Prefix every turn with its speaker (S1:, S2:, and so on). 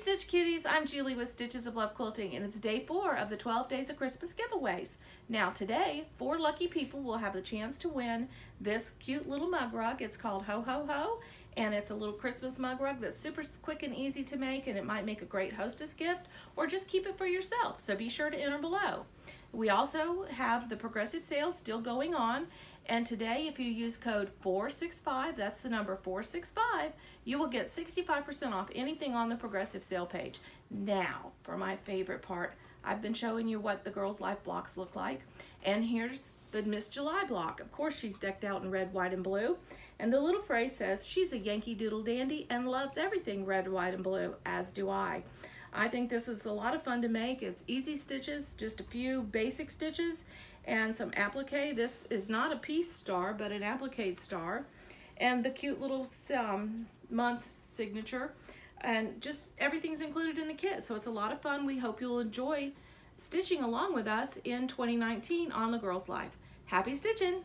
S1: Stitch Kitties, I'm Julie with Stitches of Love Quilting, and it's day 4 of the 12 Days of Christmas giveaways. Now today, 4 lucky people will have the chance to win this cute little mug rug. It's called Ho Ho Ho, and it's a little Christmas mug rug that's super quick and easy to make, and it might make a great hostess gift, or just keep it for yourself, so be sure to enter below. We also have the Progressive sales still going on, and today if you use code 465, that's the number 465, you will get 65% off anything on the Progressive sale page. Now, for my favorite part, I've been showing you what the Girls Life blocks look like, and here's the Miss July block. Of course, she's decked out in red, white, and blue, and the little phrase says, she's a Yankee Doodle Dandy and loves everything red, white, and blue, as do I. I think this is a lot of fun to make. It's easy stitches, just a few basic stitches and some applique. This is not a piece star, but an applique star. And the cute little month signature. And just everything's included in the kit. So it's a lot of fun. We hope you'll enjoy stitching along with us in 2019 on The Girls Life. Happy stitching!